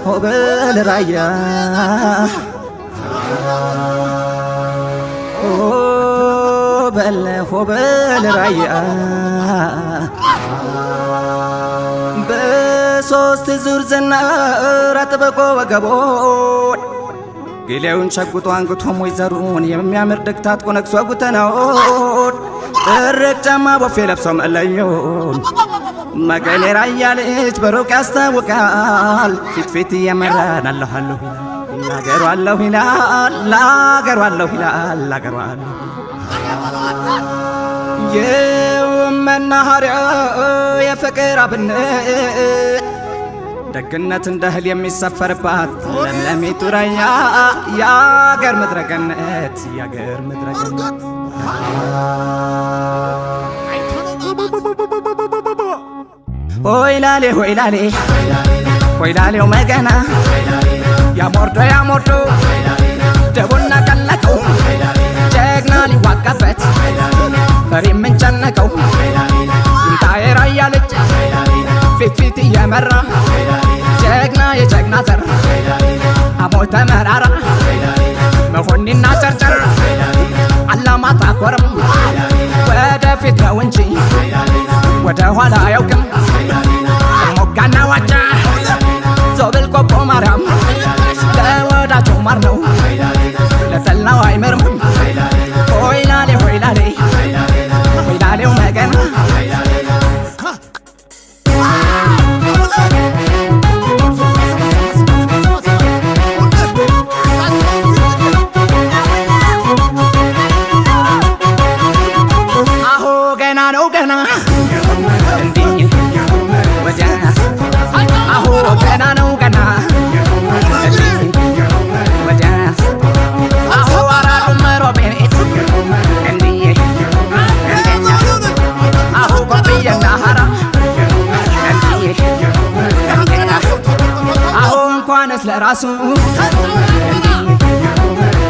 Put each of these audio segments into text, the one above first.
ሆበል ራያ ሆበል ራያ በሶስት ዙር ዝናር አጥብቆ ወገቦን ጌሌውን ሸጉጦ አንግቶ ሞይዘሩን የሚያምር ድግታት ቆነክሶ ጉተናውን ጥርቅ ጫማ ቦፌ ለብሶ መለዮን መቀሌ ራያ ልጅ በሩቅ ያስታውቃል ፊት እየመራን አለሁ ላገሩ አለሁ ይላል ላገሩ አለሁ ይላል ላገሩ አለሁ የመናኸሪያ የፍቅር አብነት ደግነት እንደ እህል የሚሰፈርባት ለምለሚቱ ራያ የአገር ምድረ ገነት የአገር ምድረ ገነት ሆይላሌ ሆይላሌ ሆይላሌው መገና ያሞርዶ ደቡና ቀለቀው ጀግና ሊዋጋበት ፈሪ የምንጨነቀው ይምጣ የራያ ልጅ ፊት እየመራ ጀግና የጀግና ዘር አሞተ መራራ መሆኒና ጨርጨር አላማጣ ኮረም ወደፊት ነው እንጂ ወደ ኋላ አያውቅም ሞጋና ዋጫ ዞብል ቆቦ ማርያም ለወዳቸው ማር ነው ለጠላው አይመርም ሆይላሌ ሆይላሌ ሆይላሌው መገና አሆ ገና ነው ገና እንዲህ ወዲያ አሆ ገና ነው ገና ወዲያ አሆ አራዱ መሮቤት እንዲህ እንደኛ አሆ ቆብየና ሀራ እንዲህ እንደኛ አሆ እንኳንስ ለራሱ እንዲህ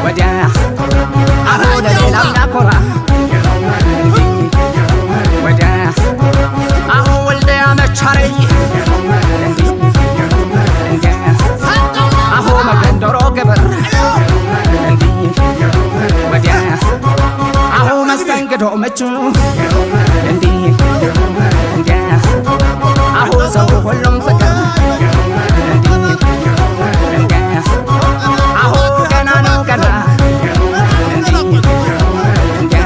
ወዲያ አሆ ለሌላው ያኮራ ወዲያ አሆ ወልደያ መቻረይ አሆ መገንዶሮ ግብር ወዲያ አሆ መስተንግዶ ምቹ እንዲህ እንዲያ አሆ ሰው ሁሉም ፍቅር እንዲያ አሆ ገና ነው ገና እንዲህ እንዲያ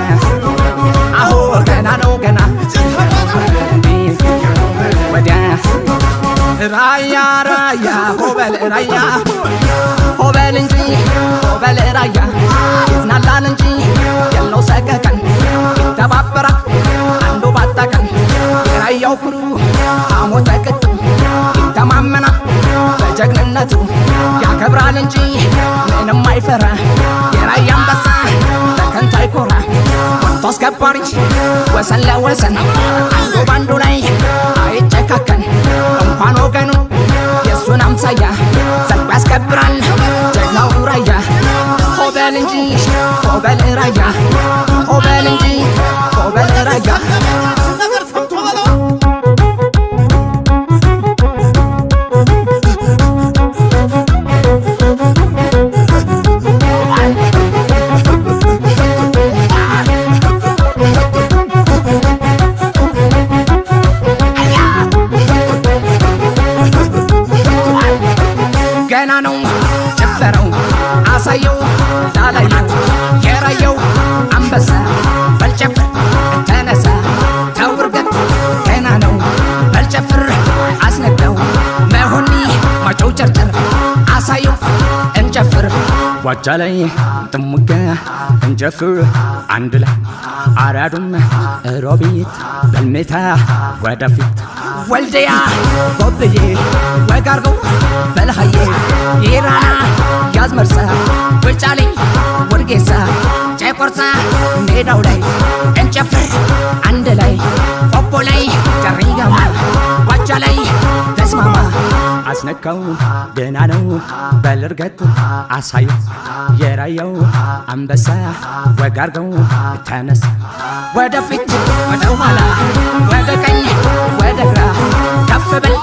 አሆ ገና ነው ገና እንዲህ ወዲያ ራያ ራያ ሆበል ራያ ሆበል እንጂ ሆበል ራያ ይዝናላል እንጂ የለው ሰቀቀን ይተባበራ አንዱ ባጣቀን የራያው ኩሩ አሞተ ቅጡ ይተማመና በጀግንነቱ ያከብራል እንጂ ምንም አይፈራ የራያ አንበሳ በከንቱ አይኮራ ወጥቶ አስከባሪ ወሰን ለወሰን አንዱ ባንዱ ላይ አይጨካከን እንኳን ወገኑ የሱን አምሳያ ዘልቆ ያስከብራል ጀግናው ራያ ሆበል እንጂ ሆበል ራያ ሆበል እንጂ ሆበል ራያ ገና ነው ጭፈረው አሳየው ላላየው የራየው አንበሳ በልጨፍር ተነሳ ተውርገት ገና ነው በልጨፍር አስነዳው መሆኒ ማጨው ጨርጨር አሳየው እንጨፍር ዋጃ ላይ ጥሙጋ እንጨፍር አንድ ላይ አራዱም ሮቢት በልሜታ ወደፊት ወልደያ ጎብዬ ወጋርገው በልሃዬ ይራና ያዝመርሳ ውጫሌ ወድጌሳ ጨቆርሳ ሜዳው ላይ እንጨፍር አንድ ላይ ቆቦ ላይ ጨሪጋማ ዋጃ ላይ ተስማማ አስነካው ገና ነው በልርገት አሳዩ የራያው አንበሳ ወጋርገው ተነስ ወደፊት ወደ ኋላ ወደ ቀኝ ወደ ግራ ከፍ በል